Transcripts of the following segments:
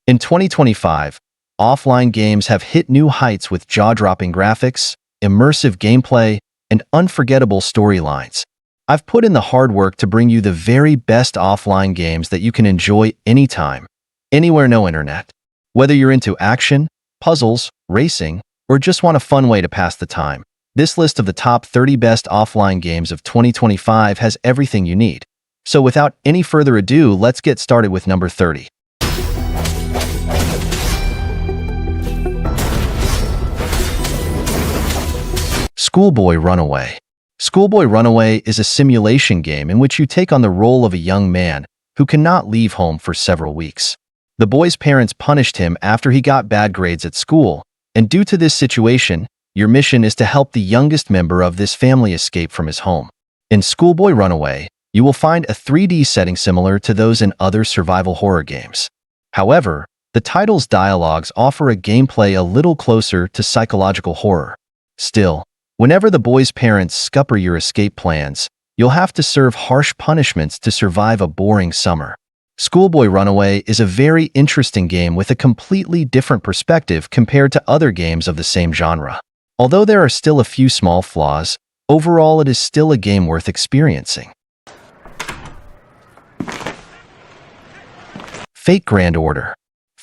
In 2025, offline games have hit new heights with jaw-dropping graphics, immersive gameplay, and unforgettable storylines. I've put in the hard work to bring you the very best offline games that you can enjoy anytime, anywhere, no internet. Whether you're into action, puzzles, racing, or just want a fun way to pass the time, this list of the top 30 best offline games of 2025 has everything you need. So without any further ado, let's get started with number 30. SchoolBoy Runaway. SchoolBoy Runaway is a simulation game in which you take on the role of a young man who cannot leave home for several weeks. The boy's parents punished him after he got bad grades at school, and due to this situation, your mission is to help the youngest member of this family escape from his home. In SchoolBoy Runaway, you will find a 3D setting similar to those in other survival horror games. However, the title's dialogues offer a gameplay a little closer to psychological horror. Still, whenever the boy's parents scupper your escape plans, you'll have to serve harsh punishments to survive a boring summer. SchoolBoy Runaway is a very interesting game with a completely different perspective compared to other games of the same genre. Although there are still a few small flaws, overall it is still a game worth experiencing. Fate Grand Order.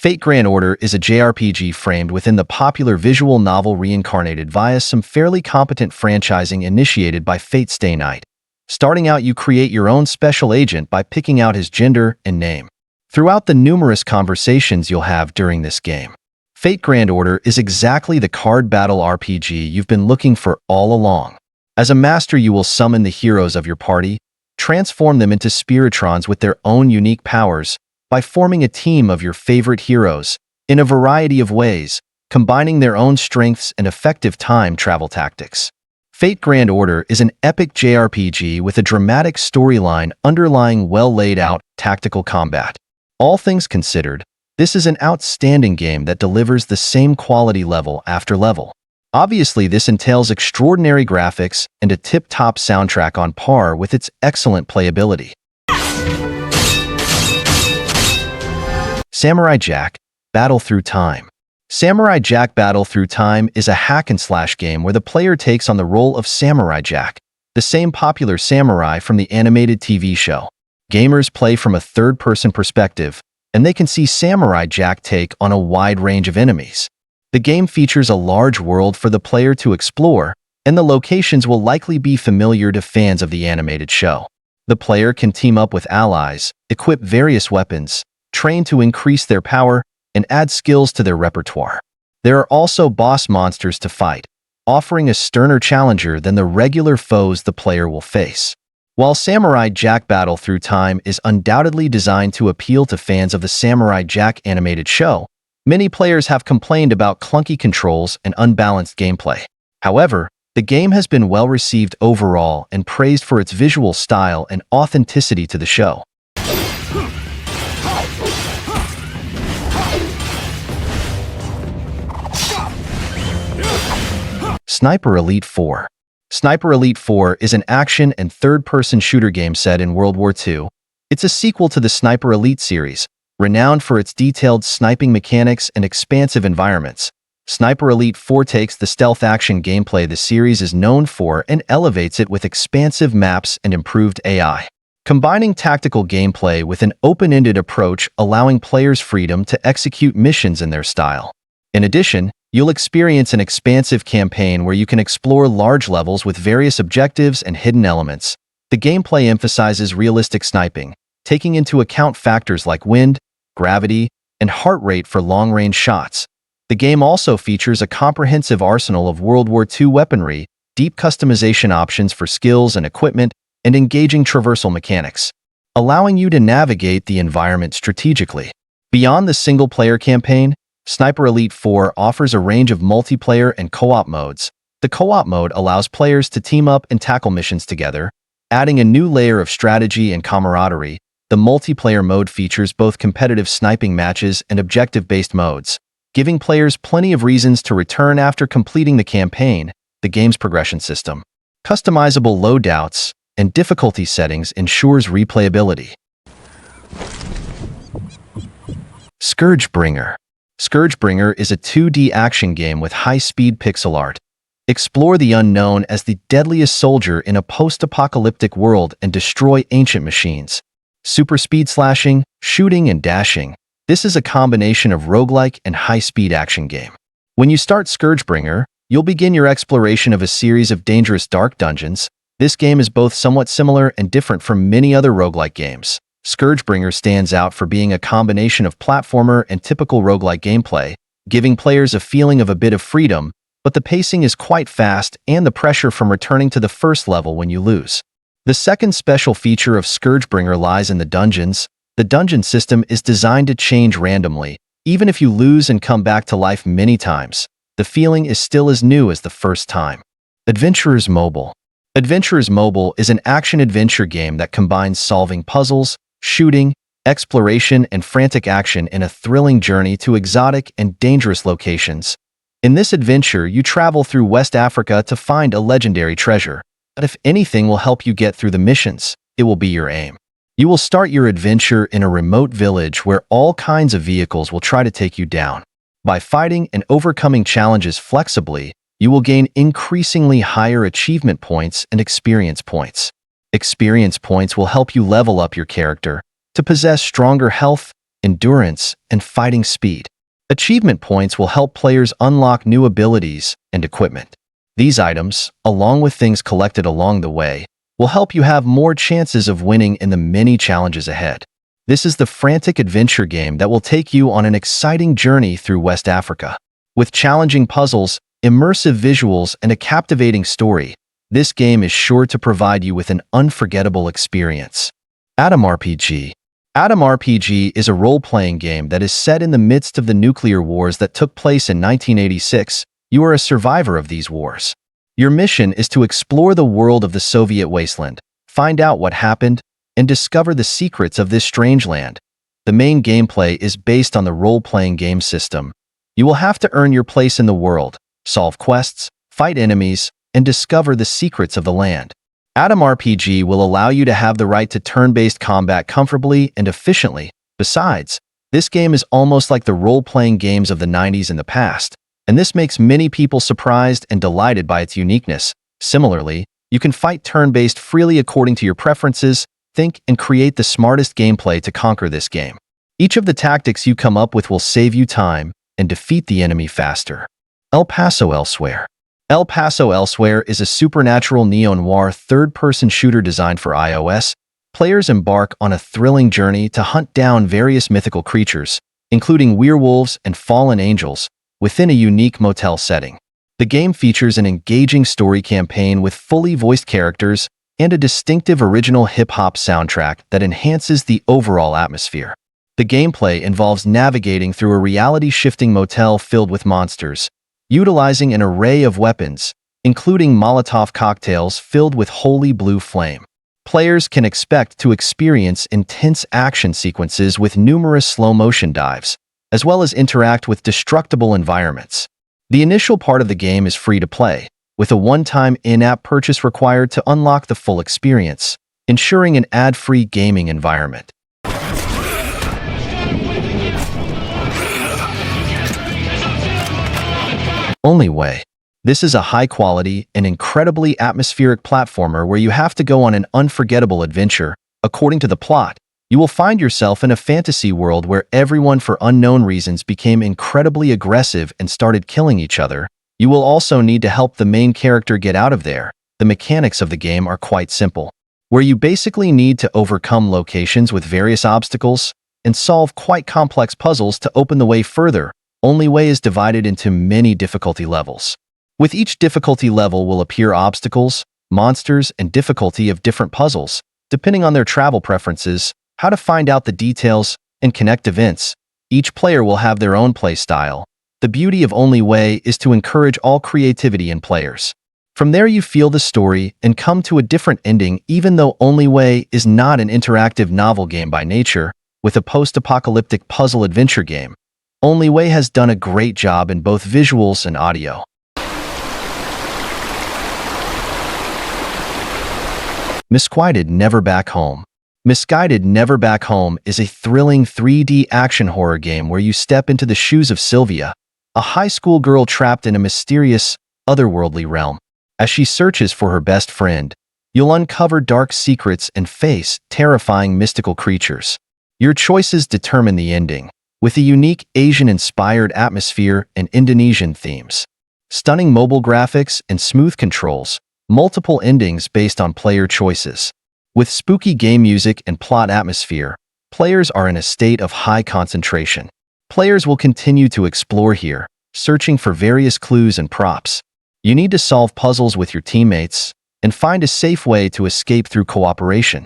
Fate Grand Order is a JRPG framed within the popular visual novel reincarnated via some fairly competent franchising initiated by Fate Stay Night. Starting out, you create your own special agent by picking out his gender and name. Throughout the numerous conversations you'll have during this game, Fate Grand Order is exactly the card battle RPG you've been looking for all along. As a master, you will summon the heroes of your party, transform them into Spiritrons with their own unique powers, by forming a team of your favorite heroes in a variety of ways, combining their own strengths and effective time travel tactics. Fate Grand Order is an epic JRPG with a dramatic storyline underlying well-laid-out tactical combat. All things considered, this is an outstanding game that delivers the same quality level after level. Obviously, this entails extraordinary graphics and a tip-top soundtrack on par with its excellent playability. Samurai Jack: Battle Through Time. Samurai Jack: Battle Through Time is a hack-and-slash game where the player takes on the role of Samurai Jack, the same popular samurai from the animated TV show. Gamers play from a third-person perspective, and they can see Samurai Jack take on a wide range of enemies. The game features a large world for the player to explore, and the locations will likely be familiar to fans of the animated show. The player can team up with allies, equip various weapons, train to increase their power, and add skills to their repertoire. There are also boss monsters to fight, offering a sterner challenger than the regular foes the player will face. While Samurai Jack: Battle Through Time is undoubtedly designed to appeal to fans of the Samurai Jack animated show, many players have complained about clunky controls and unbalanced gameplay. However, the game has been well received overall and praised for its visual style and authenticity to the show. Sniper Elite 4. Sniper Elite 4 is an action and third-person shooter game set in World War II. It's a sequel to the Sniper Elite series, renowned for its detailed sniping mechanics and expansive environments. Sniper Elite 4 takes the stealth action gameplay the series is known for and elevates it with expansive maps and improved AI. Combining tactical gameplay with an open-ended approach allowing players freedom to execute missions in their style. In addition, you'll experience an expansive campaign where you can explore large levels with various objectives and hidden elements. The gameplay emphasizes realistic sniping, taking into account factors like wind, gravity, and heart rate for long-range shots. The game also features a comprehensive arsenal of World War II weaponry, deep customization options for skills and equipment, and engaging traversal mechanics, allowing you to navigate the environment strategically. Beyond the single-player campaign, Sniper Elite 4 offers a range of multiplayer and co-op modes. The co-op mode allows players to team up and tackle missions together, adding a new layer of strategy and camaraderie. The multiplayer mode features both competitive sniping matches and objective-based modes, giving players plenty of reasons to return after completing the campaign. The game's progression system, customizable loadouts, and difficulty settings ensures replayability. ScourgeBringer. ScourgeBringer is a 2D action game with high-speed pixel art. Explore the unknown as the deadliest soldier in a post-apocalyptic world and destroy ancient machines. Super speed slashing, shooting, and dashing. This is a combination of roguelike and high-speed action game. When you start ScourgeBringer, you'll begin your exploration of a series of dangerous dark dungeons. This game is both somewhat similar and different from many other roguelike games. ScourgeBringer stands out for being a combination of platformer and typical roguelike gameplay, giving players a feeling of a bit of freedom, but the pacing is quite fast and the pressure from returning to the first level when you lose. The second special feature of ScourgeBringer lies in the dungeons. The dungeon system is designed to change randomly. Even if you lose and come back to life many times, the feeling is still as new as the first time. Adventurers Mobile. Adventurers Mobile is an action-adventure game that combines solving puzzles, shooting, exploration, and frantic action in a thrilling journey to exotic and dangerous locations. In this adventure, you travel through West Africa to find a legendary treasure. But if anything will help you get through the missions, it will be your aim. You will start your adventure in a remote village where all kinds of vehicles will try to take you down. By fighting and overcoming challenges flexibly, you will gain increasingly higher achievement points and experience points. Experience points will help you level up your character to possess stronger health, endurance, and fighting speed. Achievement points will help players unlock new abilities and equipment. These items, along with things collected along the way, will help you have more chances of winning in the many challenges ahead. This is the frantic adventure game that will take you on an exciting journey through West Africa. With challenging puzzles, immersive visuals, and a captivating story, this game is sure to provide you with an unforgettable experience. Atam RPG. Atam RPG is a role-playing game that is set in the midst of the nuclear wars that took place in 1986. You are a survivor of these wars. Your mission is to explore the world of the Soviet wasteland, find out what happened, and discover the secrets of this strange land. The main gameplay is based on the role-playing game system. You will have to earn your place in the world, solve quests, fight enemies, and discover the secrets of the land. Atam RPG will allow you to have the right to turn-based combat comfortably and efficiently. Besides, this game is almost like the role-playing games of the 90s in the past, and this makes many people surprised and delighted by its uniqueness. Similarly, you can fight turn-based freely according to your preferences, think, and create the smartest gameplay to conquer this game. Each of the tactics you come up with will save you time and defeat the enemy faster. Paso Elsewhere. Paso Elsewhere is a supernatural neo-noir third-person shooter designed for iOS. Players embark on a thrilling journey to hunt down various mythical creatures, including werewolves and fallen angels, within a unique motel setting. The game features an engaging story campaign with fully voiced characters and a distinctive original hip-hop soundtrack that enhances the overall atmosphere. The gameplay involves navigating through a reality-shifting motel filled with monsters, utilizing an array of weapons, including Molotov cocktails filled with holy blue flame. Players can expect to experience intense action sequences with numerous slow-motion dives, as well as interact with destructible environments. The initial part of the game is free to play, with a one-time in-app purchase required to unlock the full experience, ensuring an ad-free gaming environment. ONLYWAY. This is a high-quality and incredibly atmospheric platformer where you have to go on an unforgettable adventure. According to the plot, you will find yourself in a fantasy world where everyone for unknown reasons became incredibly aggressive and started killing each other. You will also need to help the main character get out of there. The mechanics of the game are quite simple, where you basically need to overcome locations with various obstacles and solve quite complex puzzles to open the way further. ONLYWAY is divided into many difficulty levels. With each difficulty level will appear obstacles, monsters, and difficulty of different puzzles, depending on their travel preferences. How to find out the details and connect events. Each player will have their own play style. The beauty of ONLYWAY is to encourage all creativity in players. From there you feel the story and come to a different ending. Even though ONLYWAY is not an interactive novel game by nature, with a post-apocalyptic puzzle adventure game, ONLYWAY has done a great job in both visuals and audio. Misquided Never Back Home. Misquided Never Back Home is a thrilling 3D action horror game where you step into the shoes of Sylvia, a high school girl trapped in a mysterious, otherworldly realm. As she searches for her best friend, you'll uncover dark secrets and face terrifying mystical creatures. Your choices determine the ending, with a unique Asian-inspired atmosphere and Indonesian themes. Stunning mobile graphics and smooth controls, multiple endings based on player choices. With spooky game music and plot atmosphere, players are in a state of high concentration. Players will continue to explore here, searching for various clues and props. You need to solve puzzles with your teammates and find a safe way to escape through cooperation.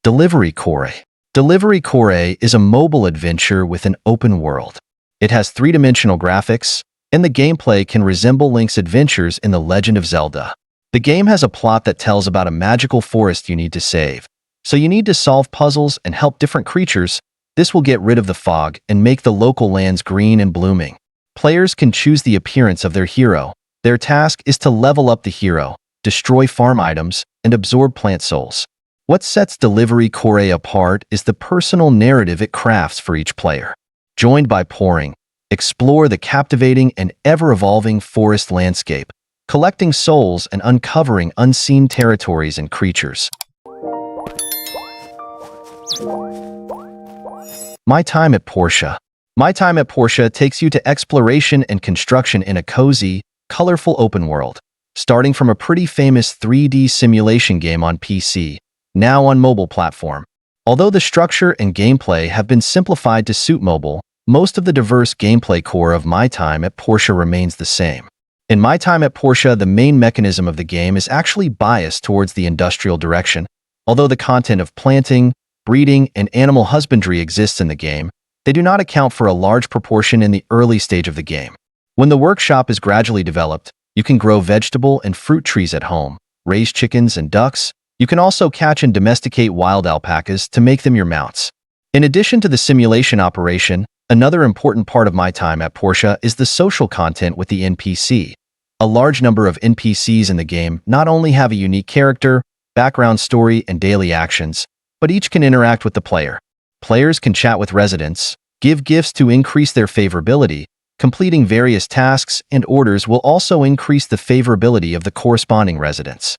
Delivery Core. Delivery Core is a mobile adventure with an open world. It has three-dimensional graphics, and the gameplay can resemble Link's adventures in The Legend of Zelda. The game has a plot that tells about a magical forest you need to save, so you need to solve puzzles and help different creatures. This will get rid of the fog and make the local lands green and blooming. Players can choose the appearance of their hero. Their task is to level up the hero, destroy farm items, and absorb plant souls. What sets Delivery Core apart is the personal narrative it crafts for each player. Joined by Pouring, explore the captivating and ever-evolving forest landscape, collecting souls and uncovering unseen territories and creatures. My Time at Portia. My Time at Portia takes you to exploration and construction in a cozy, colorful open world, starting from a pretty famous 3D simulation game on PC, now on mobile platform. Although the structure and gameplay have been simplified to suit mobile, most of the diverse gameplay core of My Time at Portia remains the same. In My Time at Portia, the main mechanism of the game is actually biased towards the industrial direction. Although the content of planting, breeding, and animal husbandry exists in the game, they do not account for a large proportion in the early stage of the game. When the workshop is gradually developed, you can grow vegetable and fruit trees at home, raise chickens and ducks. You can also catch and domesticate wild alpacas to make them your mounts. In addition to the simulation operation, another important part of My Time at Portia is the social content with the NPC. A large number of NPCs in the game not only have a unique character, background story, and daily actions, but each can interact with the player. Players can chat with residents, give gifts to increase their favorability. Completing various tasks and orders will also increase the favorability of the corresponding residents.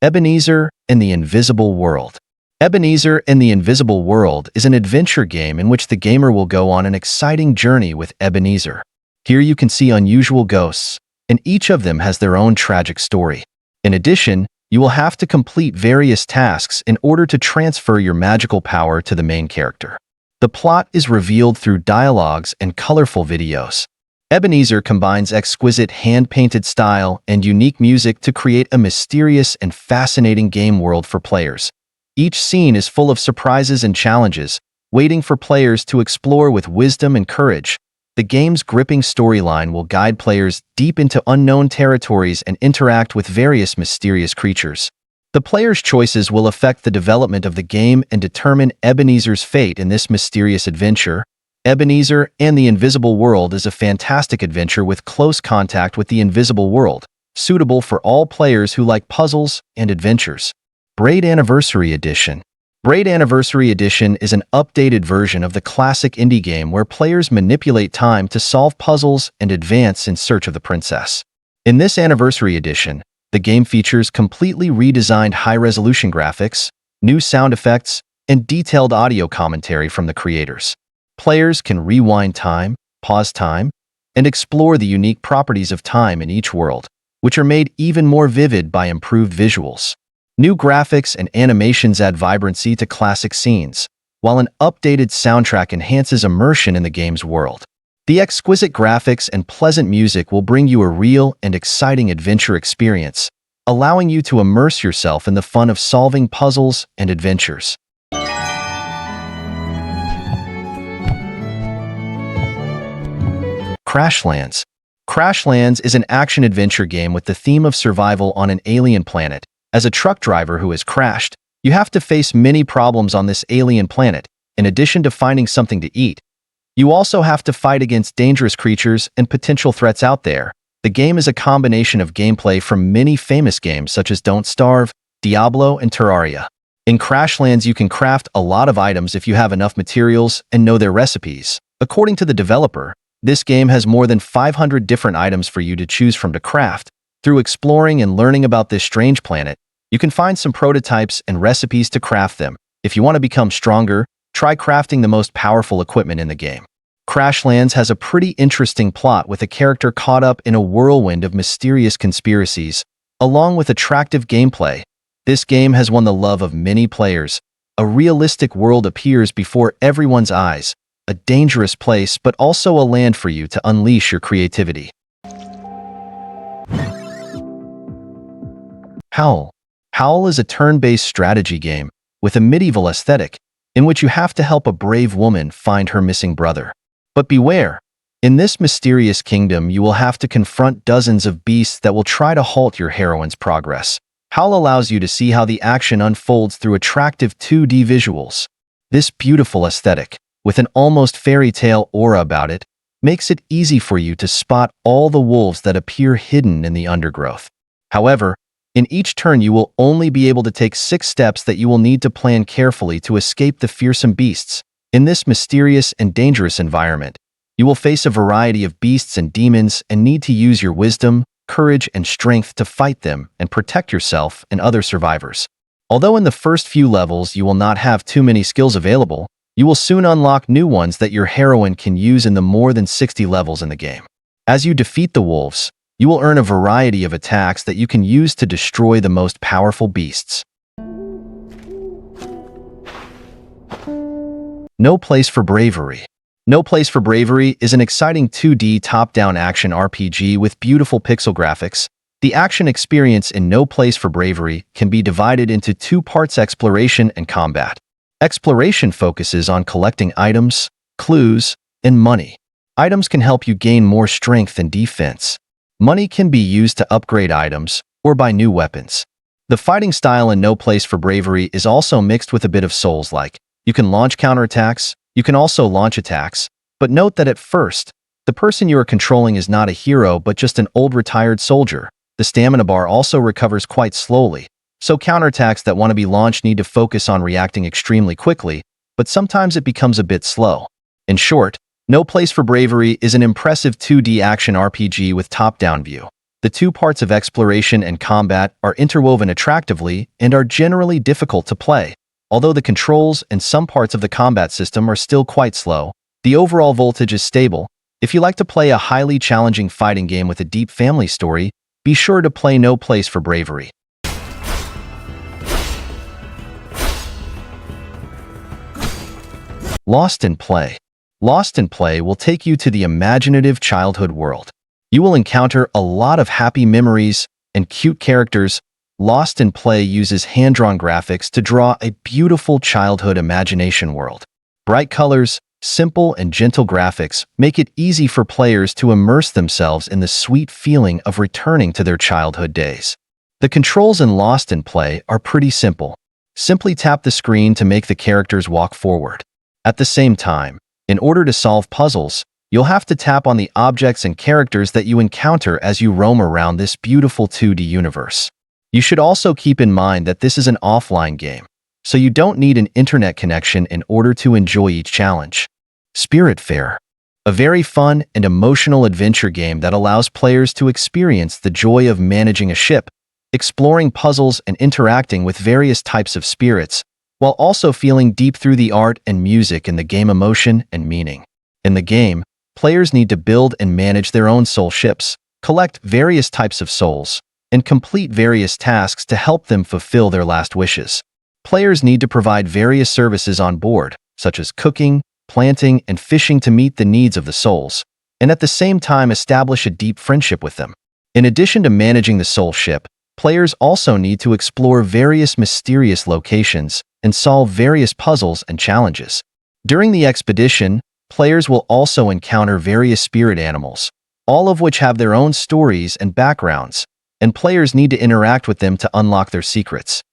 Ebenezer and the Invisible World. Ebenezer and the Invisible World is an adventure game in which the gamer will go on an exciting journey with Ebenezer. Here you can see unusual ghosts, and each of them has their own tragic story. In addition, you will have to complete various tasks in order to transfer your magical power to the main character. The plot is revealed through dialogues and colorful videos. Ebenezer combines exquisite hand-painted style and unique music to create a mysterious and fascinating game world for players. Each scene is full of surprises and challenges, waiting for players to explore with wisdom and courage. The game's gripping storyline will guide players deep into unknown territories and interact with various mysterious creatures. The player's choices will affect the development of the game and determine Ebenezer's fate in this mysterious adventure. Ebenezer and the Invisible World is a fantastic adventure with close contact with the invisible world, suitable for all players who like puzzles and adventures. Braid Anniversary Edition. Braid Anniversary Edition is an updated version of the classic indie game where players manipulate time to solve puzzles and advance in search of the princess. In this Anniversary Edition, the game features completely redesigned high-resolution graphics, new sound effects, and detailed audio commentary from the creators. Players can rewind time, pause time, and explore the unique properties of time in each world, which are made even more vivid by improved visuals. New graphics and animations add vibrancy to classic scenes, while an updated soundtrack enhances immersion in the game's world. The exquisite graphics and pleasant music will bring you a real and exciting adventure experience, allowing you to immerse yourself in the fun of solving puzzles and adventures. Crashlands. Crashlands is an action-adventure game with the theme of survival on an alien planet. As a truck driver who has crashed, you have to face many problems on this alien planet. In addition to finding something to eat, you also have to fight against dangerous creatures and potential threats out there. The game is a combination of gameplay from many famous games such as Don't Starve, Diablo, and Terraria. In Crashlands, you can craft a lot of items if you have enough materials and know their recipes. According to the developer, this game has more than 500 different items for you to choose from to craft. Through exploring and learning about this strange planet, you can find some prototypes and recipes to craft them. If you want to become stronger, try crafting the most powerful equipment in the game. Crashlands has a pretty interesting plot with a character caught up in a whirlwind of mysterious conspiracies, along with attractive gameplay. This game has won the love of many players. A realistic world appears before everyone's eyes, a dangerous place but also a land for you to unleash your creativity. Howl. Howl is a turn-based strategy game with a medieval aesthetic in which you have to help a brave woman find her missing brother. But beware, in this mysterious kingdom you will have to confront dozens of beasts that will try to halt your heroine's progress. Howl allows you to see how the action unfolds through attractive 2D visuals. This beautiful aesthetic, with an almost fairy tale aura about it, makes it easy for you to spot all the wolves that appear hidden in the undergrowth. However, in each turn you will only be able to take 6 steps that you will need to plan carefully to escape the fearsome beasts. In this mysterious and dangerous environment, you will face a variety of beasts and demons and need to use your wisdom, courage, and strength to fight them and protect yourself and other survivors. Although in the first few levels you will not have too many skills available, you will soon unlock new ones that your heroine can use in the more than 60 levels in the game. As you defeat the wolves, you will earn a variety of attacks that you can use to destroy the most powerful beasts. No Place for Bravery. No Place for Bravery is an exciting 2D top-down action RPG with beautiful pixel graphics. The action experience in No Place for Bravery can be divided into 2 parts: exploration and combat. Exploration focuses on collecting items, clues, and money. Items can help you gain more strength and defense. Money can be used to upgrade items or buy new weapons. The fighting style in No Place for Bravery is also mixed with a bit of Souls-like. You can launch counterattacks, you can also launch attacks, but note that at first, the person you are controlling is not a hero but just an old retired soldier. The stamina bar also recovers quite slowly, so counterattacks that want to be launched need to focus on reacting extremely quickly, but sometimes it becomes a bit slow. In short, No Place for Bravery is an impressive 2D action RPG with top-down view. The 2 parts of exploration and combat are interwoven attractively and are generally difficult to play. Although the controls and some parts of the combat system are still quite slow, the overall voltage is stable. If you like to play a highly challenging fighting game with a deep family story, be sure to play No Place for Bravery. Lost in Play. Lost in Play will take you to the imaginative childhood world. You will encounter a lot of happy memories and cute characters. Lost in Play uses hand-drawn graphics to draw a beautiful childhood imagination world. Bright colors, simple and gentle graphics make it easy for players to immerse themselves in the sweet feeling of returning to their childhood days. The controls in Lost in Play are pretty simple. Simply tap the screen to make the characters walk forward. At the same time, in order to solve puzzles, you'll have to tap on the objects and characters that you encounter as you roam around this beautiful 2D universe. You should also keep in mind that this is an offline game, so you don't need an internet connection in order to enjoy each challenge. Spiritfarer. A very fun and emotional adventure game that allows players to experience the joy of managing a ship, exploring puzzles and interacting with various types of spirits, while also feeling deep through the art and music in the game emotion and meaning. In the game, players need to build and manage their own soul ships, collect various types of souls, and complete various tasks to help them fulfill their last wishes. Players need to provide various services on board, such as cooking, planting, and fishing to meet the needs of the souls, and at the same time establish a deep friendship with them. In addition to managing the soul ship, players also need to explore various mysterious locations and solve various puzzles and challenges. During the expedition, players will also encounter various spirit animals, all of which have their own stories and backgrounds, and players need to interact with them to unlock their secrets.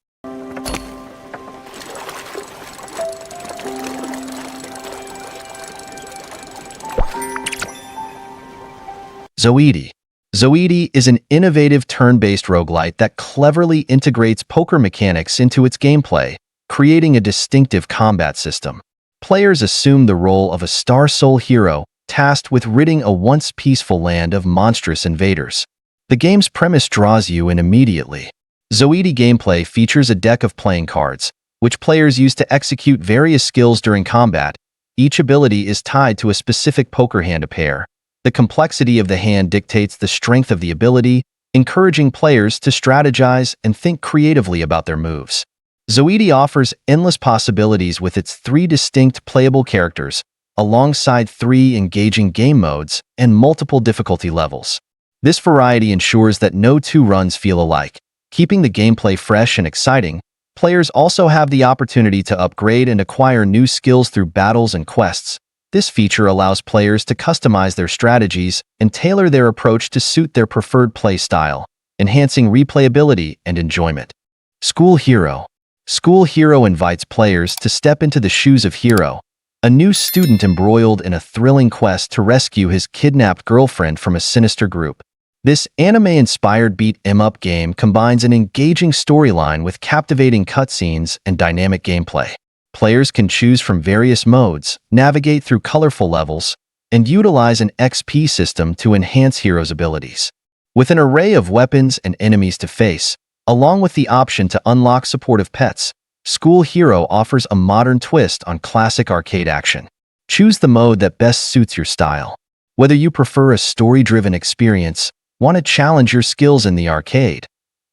Zoeti. Zoeti is an innovative turn-based roguelite that cleverly integrates poker mechanics into its gameplay, creating a distinctive combat system. Players assume the role of a Star Soul hero tasked with ridding a once peaceful land of monstrous invaders. The game's premise draws you in immediately. Zoeti gameplay features a deck of playing cards, which players use to execute various skills during combat. Each ability is tied to a specific poker hand to pair. The complexity of the hand dictates the strength of the ability, encouraging players to strategize and think creatively about their moves. Zoeti offers endless possibilities with its 3 distinct playable characters, alongside 3 engaging game modes and multiple difficulty levels. This variety ensures that no 2 runs feel alike, keeping the gameplay fresh and exciting. Players also have the opportunity to upgrade and acquire new skills through battles and quests. This feature allows players to customize their strategies and tailor their approach to suit their preferred play style, enhancing replayability and enjoyment. School Hero. School Hero invites players to step into the shoes of Hero, a new student embroiled in a thrilling quest to rescue his kidnapped girlfriend from a sinister group. This anime-inspired beat-em-up game combines an engaging storyline with captivating cutscenes and dynamic gameplay. Players can choose from various modes, navigate through colorful levels, and utilize an XP system to enhance Hero's abilities. With an array of weapons and enemies to face, along with the option to unlock supportive pets, School Hero offers a modern twist on classic arcade action. Choose the mode that best suits your style. Whether you prefer a story-driven experience, want to challenge your skills in the arcade,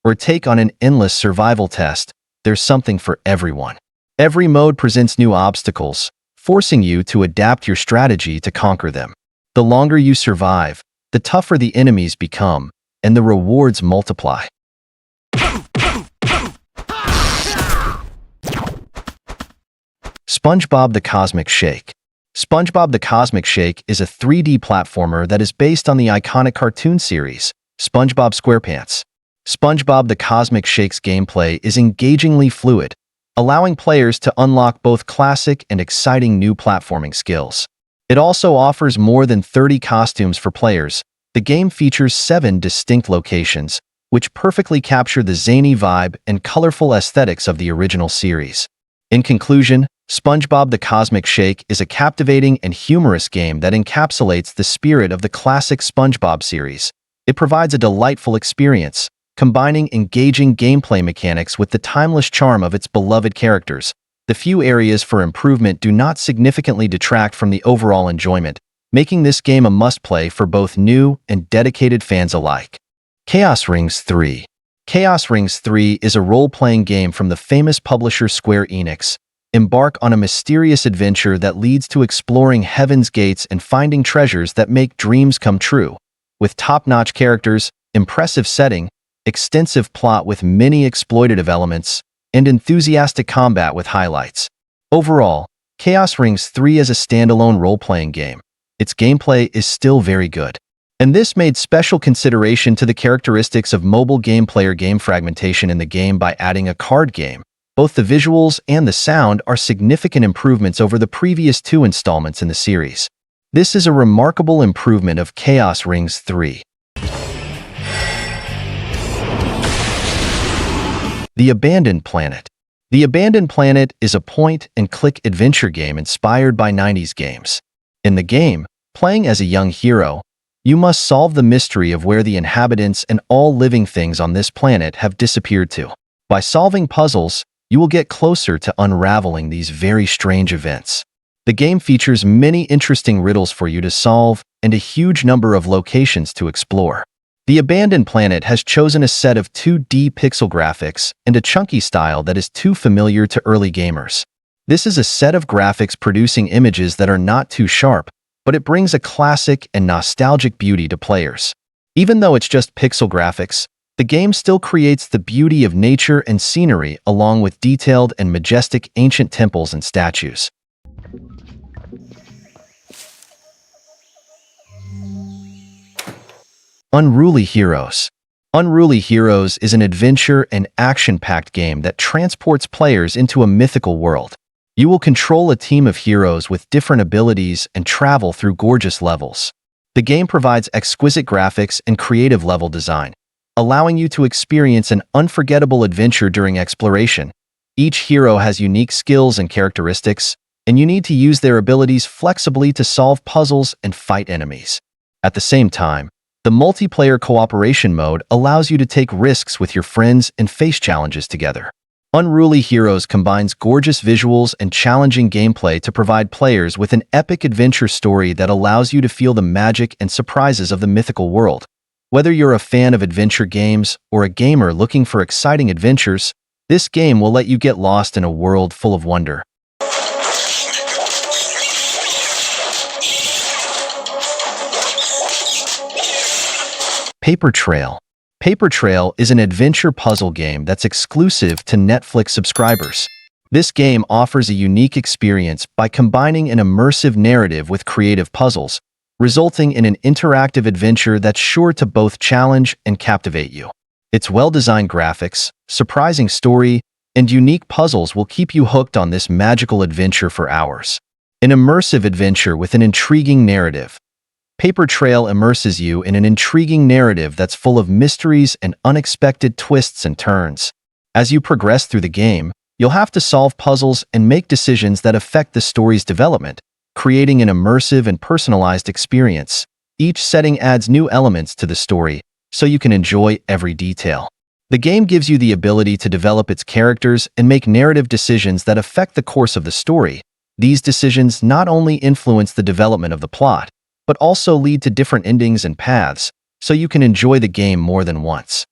or take on an endless survival test, there's something for everyone. Every mode presents new obstacles, forcing you to adapt your strategy to conquer them. The longer you survive, the tougher the enemies become, and the rewards multiply. SpongeBob the Cosmic Shake. SpongeBob the Cosmic Shake is a 3D platformer that is based on the iconic cartoon series, SpongeBob SquarePants. SpongeBob the Cosmic Shake's gameplay is engagingly fluid, allowing players to unlock both classic and exciting new platforming skills. It also offers more than 30 costumes for players. The game features 7 distinct locations, which perfectly capture the zany vibe and colorful aesthetics of the original series. In conclusion, SpongeBob the Cosmic Shake is a captivating and humorous game that encapsulates the spirit of the classic SpongeBob series. It provides a delightful experience, combining engaging gameplay mechanics with the timeless charm of its beloved characters. The few areas for improvement do not significantly detract from the overall enjoyment, making this game a must-play for both new and dedicated fans alike. Chaos Rings 3. Chaos Rings 3 is a role-playing game from the famous publisher Square Enix. Embark on a mysterious adventure that leads to exploring heaven's gates and finding treasures that make dreams come true. With top-notch characters, impressive setting, extensive plot with many exploitative elements, and enthusiastic combat with highlights. Overall, Chaos Rings 3 is a standalone role-playing game. Its gameplay is still very good. And this made special consideration to the characteristics of mobile gameplay or game fragmentation in the game by adding a card game. Both the visuals and the sound are significant improvements over the previous 2 installments in the series. This is a remarkable improvement of Chaos Rings 3. The Abandoned Planet. The Abandoned Planet is a point-and-click adventure game inspired by 90s games. In the game, playing as a young hero, you must solve the mystery of where the inhabitants and all living things on this planet have disappeared to. By solving puzzles, you will get closer to unraveling these very strange events. The game features many interesting riddles for you to solve and a huge number of locations to explore. The Abandoned Planet has chosen a set of 2D pixel graphics and a chunky style that is too familiar to early gamers. This is a set of graphics producing images that are not too sharp, but it brings a classic and nostalgic beauty to players. Even though it's just pixel graphics, the game still creates the beauty of nature and scenery along with detailed and majestic ancient temples and statues. Unruly Heroes. Unruly Heroes is an adventure and action-packed game that transports players into a mythical world. You will control a team of heroes with different abilities and travel through gorgeous levels. The game provides exquisite graphics and creative level design, allowing you to experience an unforgettable adventure during exploration. Each hero has unique skills and characteristics, and you need to use their abilities flexibly to solve puzzles and fight enemies. At the same time, the multiplayer cooperation mode allows you to take risks with your friends and face challenges together. Unruly Heroes combines gorgeous visuals and challenging gameplay to provide players with an epic adventure story that allows you to feel the magic and surprises of the mythical world. Whether you're a fan of adventure games or a gamer looking for exciting adventures, this game will let you get lost in a world full of wonder. Paper Trail. Paper Trail is an adventure puzzle game that's exclusive to Netflix subscribers. This game offers a unique experience by combining an immersive narrative with creative puzzles, resulting in an interactive adventure that's sure to both challenge and captivate you. Its well-designed graphics, surprising story, and unique puzzles will keep you hooked on this magical adventure for hours. An immersive adventure with an intriguing narrative. Paper Trail immerses you in an intriguing narrative that's full of mysteries and unexpected twists and turns. As you progress through the game, you'll have to solve puzzles and make decisions that affect the story's development, creating an immersive and personalized experience. Each setting adds new elements to the story, so you can enjoy every detail. The game gives you the ability to develop its characters and make narrative decisions that affect the course of the story. These decisions not only influence the development of the plot, but also lead to different endings and paths, so you can enjoy the game more than once.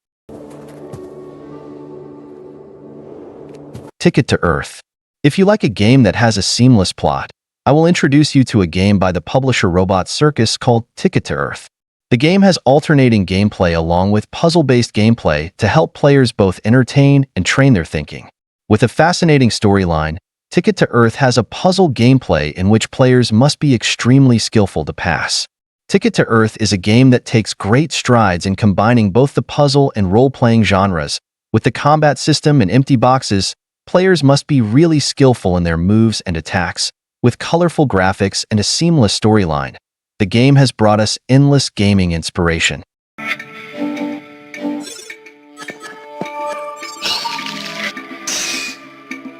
Ticket to Earth. If you like a game that has a seamless plot, I will introduce you to a game by the publisher Robot Circus called Ticket to Earth. The game has alternating gameplay along with puzzle-based gameplay to help players both entertain and train their thinking. With a fascinating storyline, Ticket to Earth has a puzzle gameplay in which players must be extremely skillful to pass. Ticket to Earth is a game that takes great strides in combining both the puzzle and role-playing genres. With the combat system and empty boxes, players must be really skillful in their moves and attacks. With colorful graphics and a seamless storyline, the game has brought us endless gaming inspiration.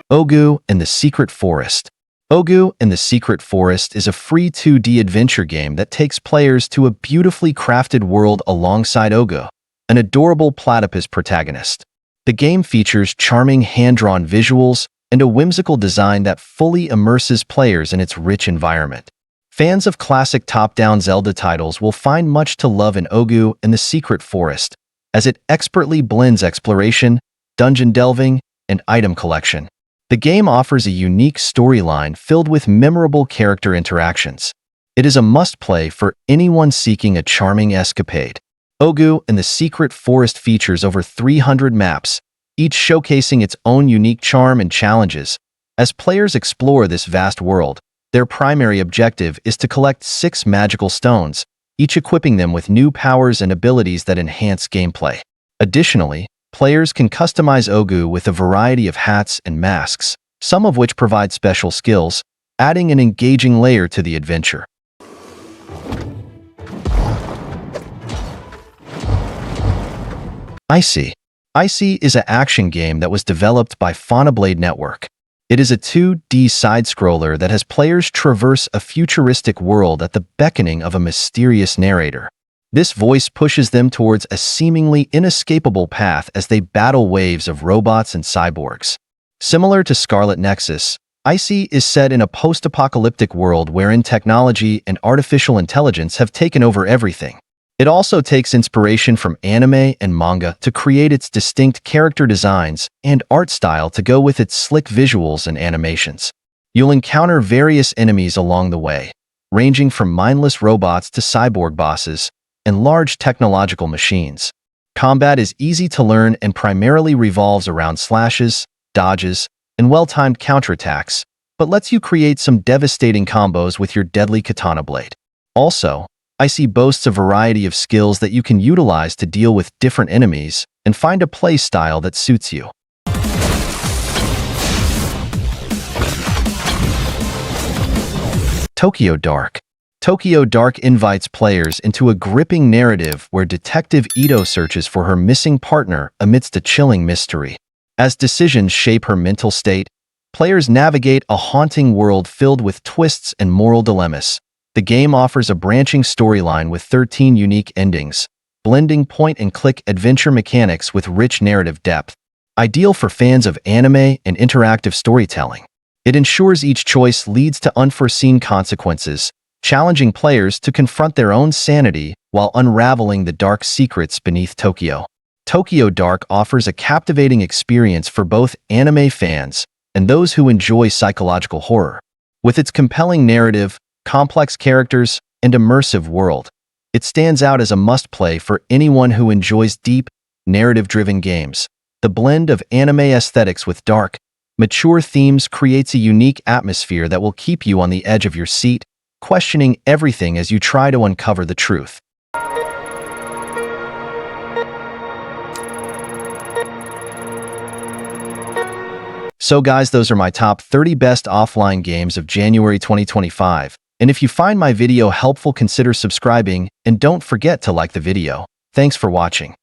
Ogu and the Secret Forest. Ogu and the Secret Forest is a free 2D adventure game that takes players to a beautifully crafted world alongside Ogu, an adorable platypus protagonist. The game features charming hand-drawn visuals and a whimsical design that fully immerses players in its rich environment. Fans of classic top-down Zelda titles will find much to love in Ogu and the Secret Forest, as it expertly blends exploration, dungeon delving, and item collection. The game offers a unique storyline filled with memorable character interactions. It is a must-play for anyone seeking a charming escapade. Ogu and the Secret Forest features over 300 maps, each showcasing its own unique charm and challenges. As players explore this vast world, their primary objective is to collect 6 magical stones, each equipping them with new powers and abilities that enhance gameplay. Additionally, players can customize Ogu with a variety of hats and masks, some of which provide special skills, adding an engaging layer to the adventure. ICEY. ICEY is an action game that was developed by Blade Network. It is a 2D side-scroller that has players traverse a futuristic world at the beckoning of a mysterious narrator. This voice pushes them towards a seemingly inescapable path as they battle waves of robots and cyborgs. Similar to Scarlet Nexus, ICEY is set in a post-apocalyptic world wherein technology and artificial intelligence have taken over everything. It also takes inspiration from anime and manga to create its distinct character designs and art style to go with its slick visuals and animations. You'll encounter various enemies along the way, ranging from mindless robots to cyborg bosses and large technological machines. Combat is easy to learn and primarily revolves around slashes, dodges, and well-timed counterattacks, but lets you create some devastating combos with your deadly katana blade. Also, ICEY boasts a variety of skills that you can utilize to deal with different enemies and find a play style that suits you. Tokyo Dark. Tokyo Dark invites players into a gripping narrative where Detective Ito searches for her missing partner amidst a chilling mystery. As decisions shape her mental state, players navigate a haunting world filled with twists and moral dilemmas. The game offers a branching storyline with 13 unique endings, blending point-and-click adventure mechanics with rich narrative depth. Ideal for fans of anime and interactive storytelling. It ensures each choice leads to unforeseen consequences, challenging players to confront their own sanity while unraveling the dark secrets beneath Tokyo. Tokyo Dark offers a captivating experience for both anime fans and those who enjoy psychological horror. With its compelling narrative, complex characters, and immersive world, it stands out as a must-play for anyone who enjoys deep, narrative-driven games. The blend of anime aesthetics with dark, mature themes creates a unique atmosphere that will keep you on the edge of your seat, questioning everything as you try to uncover the truth. So guys, those are my top 30 best offline games of January 2025. And if you find my video helpful, consider subscribing and don't forget to like the video. Thanks for watching.